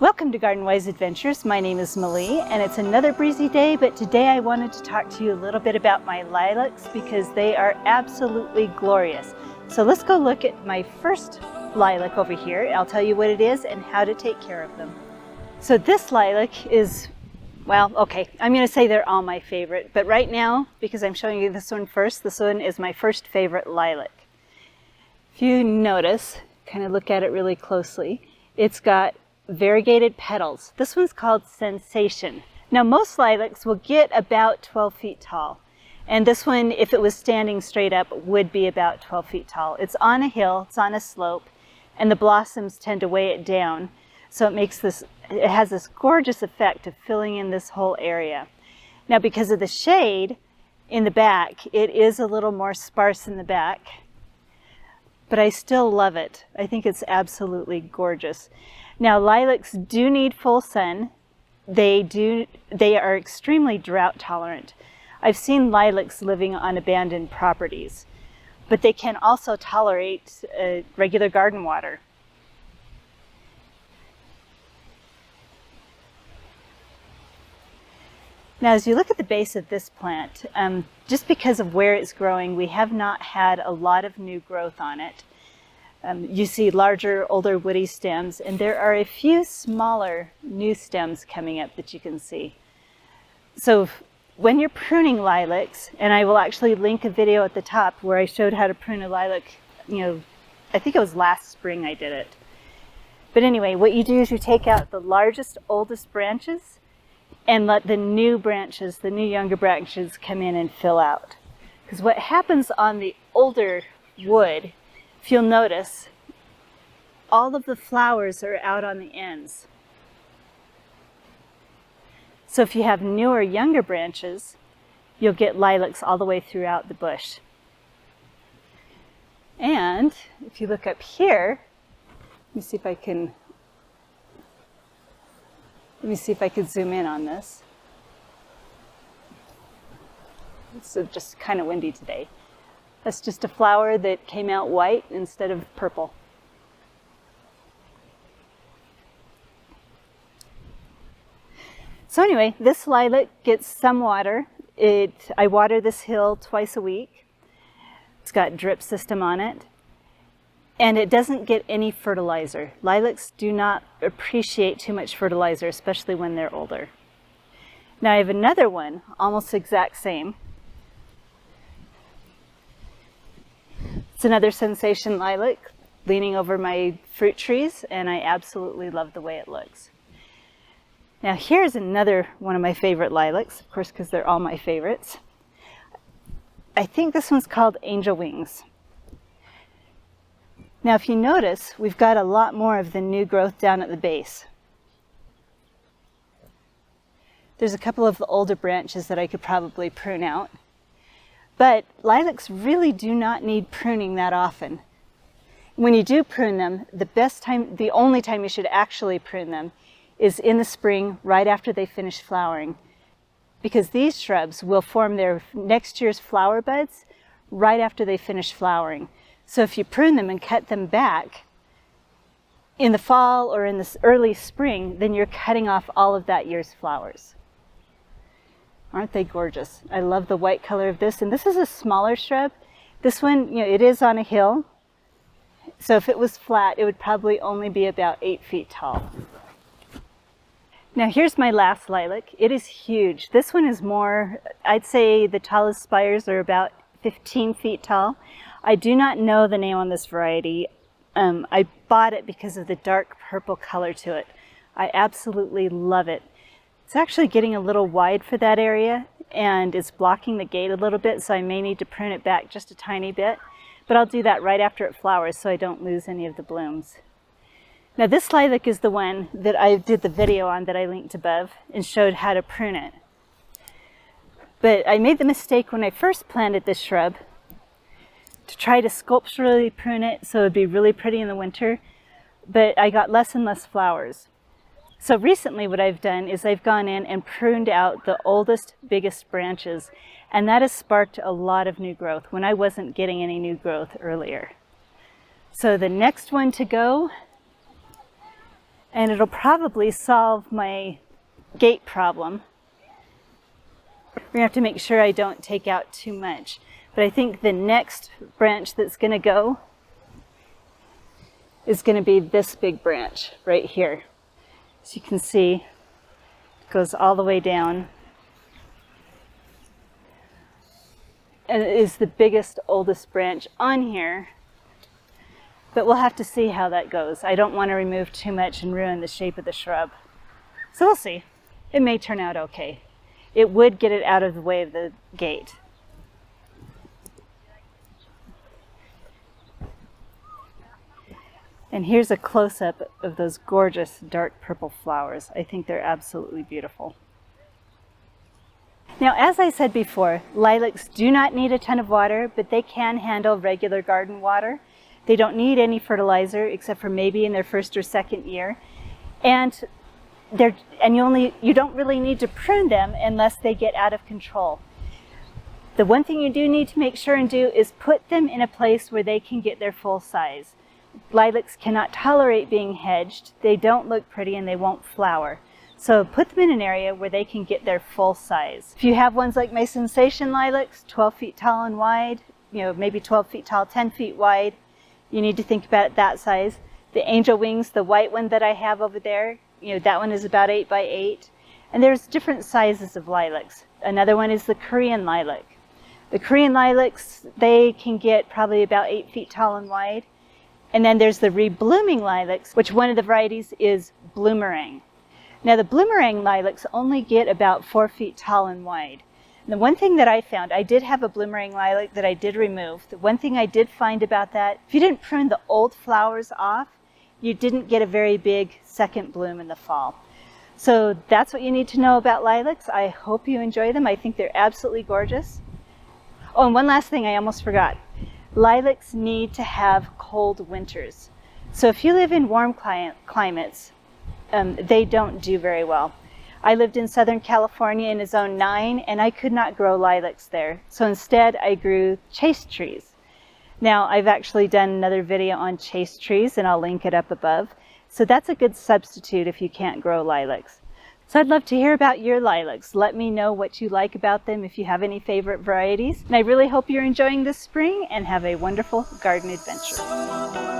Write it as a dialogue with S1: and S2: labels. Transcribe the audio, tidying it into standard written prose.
S1: Welcome to Garden Wise Adventures. My name is Malie and it's another breezy day, but today I wanted to talk to you a little bit about my lilacs because they are absolutely glorious. So let's go look at my first lilac over here. I'll tell you what it is and how to take care of them. So this lilac is, well, okay, I'm going to say they're all my favorite, but right now, because I'm showing you this one first, this one is my first favorite lilac. If you notice, kind of look at it really closely, it's got variegated petals. This one's called Sensation. Now most lilacs will get about 12 feet tall, and this one, if it was standing straight up, would be about 12 feet tall. It's on a hill, it's on a slope, and the blossoms tend to weigh it down, so it has this gorgeous effect of filling in this whole area. Now because of the shade in the back, it is a little more sparse in the back, but I still love it. I think it's absolutely gorgeous. Now lilacs do need full sun. They are extremely drought tolerant. I've seen lilacs living on abandoned properties, but they can also tolerate regular garden water. Now as you look at the base of this plant, just because of where it's growing, we have not had a lot of new growth on it. You see larger, older woody stems, and there are a few smaller new stems coming up that you can see. So when you're pruning lilacs, and I will actually link a video at the top where I showed how to prune a lilac, I think it was last spring I did it. But anyway, what you do is you take out the largest, oldest branches and let the new branches, the new younger branches, come in and fill out. Because what happens on the older wood, if you'll notice, all of the flowers are out on the ends. So if you have newer, younger branches, you'll get lilacs all the way throughout the bush. And if you look up here, let me see if I can zoom in on this. It's just kind of windy today. That's just a flower that came out white instead of purple. So anyway, this lilac gets some water. I water this hill twice a week. It's got drip system on it. And it doesn't get any fertilizer. Lilacs do not appreciate too much fertilizer, especially when they're older. Now I have another one, almost the exact same. It's another Sensation lilac leaning over my fruit trees, and I absolutely love the way it looks. Now here's another one of my favorite lilacs, of course, because they're all my favorites. I think this one's called Angel Wings. Now if you notice, we've got a lot more of the new growth down at the base. There's a couple of the older branches that I could probably prune out. But lilacs really do not need pruning that often. When you do prune them, the only time you should actually prune them is in the spring, right after they finish flowering. Because these shrubs will form their next year's flower buds right after they finish flowering. So if you prune them and cut them back in the fall or in the early spring, then you're cutting off all of that year's flowers. Aren't they gorgeous? I love the white color of this, and this is a smaller shrub. This one, it is on a hill, so if it was flat, it would probably only be about 8 feet tall. Now here's my last lilac. It is huge. This one is more, I'd say the tallest spires are about 15 feet tall. I do not know the name on this variety. I bought it because of the dark purple color to it. I absolutely love it. It's actually getting a little wide for that area, and it's blocking the gate a little bit, so I may need to prune it back just a tiny bit, but I'll do that right after it flowers so I don't lose any of the blooms. Now this lilac is the one that I did the video on that I linked above and showed how to prune it. But I made the mistake when I first planted this shrub to try to sculpturally prune it so it would be really pretty in the winter, but I got less and less flowers. So recently what I've done is I've gone in and pruned out the oldest, biggest branches, and that has sparked a lot of new growth when I wasn't getting any new growth earlier. So the next one to go And it'll probably solve my gate problem. We're gonna have to make sure I don't take out too much. But I think the next branch that's gonna go is gonna be this big branch right here. As you can see, it goes all the way down. And it is the biggest, oldest branch on here. But we'll have to see how that goes. I don't want to remove too much and ruin the shape of the shrub. So we'll see. It may turn out okay. It would get it out of the way of the gate. And here's a close-up of those gorgeous dark purple flowers. I think they're absolutely beautiful. Now, as I said before, lilacs do not need a ton of water, but they can handle regular garden water. They don't need any fertilizer except for maybe in their first or second year. And you don't really need to prune them unless they get out of control. The one thing you do need to make sure and do is put them in a place where they can get their full size. Lilacs cannot tolerate being hedged. They don't look pretty and they won't flower. So put them in an area where they can get their full size. If you have ones like my Sensation lilacs, 12 feet tall and wide, maybe 12 feet tall, 10 feet wide, you need to think about that size. The angel wings, the white one that I have over there, that one is about 8 by 8. And there's different sizes of lilacs. Another one is the Korean lilac. The Korean lilacs, they can get probably about 8 feet tall and wide. And then there's the reblooming lilacs, which one of the varieties is bloomerang. Now the bloomerang lilacs only get about 4 feet tall and wide. And the one thing that I found, I did have a bloomerang lilac that I did remove. The one thing I did find about that, if you didn't prune the old flowers off, you didn't get a very big second bloom in the fall. So that's what you need to know about lilacs. I hope you enjoy them. I think they're absolutely gorgeous. Oh, and one last thing I almost forgot. Lilacs need to have cold winters. So if you live in warm climates, they don't do very well. I lived in Southern California in a zone 9 and I could not grow lilacs there. So instead I grew chase trees. Now I've actually done another video on chase trees and I'll link it up above. So that's a good substitute if you can't grow lilacs. So I'd love to hear about your lilacs. Let me know what you like about them if you have any favorite varieties. And I really hope you're enjoying this spring and have a wonderful garden adventure.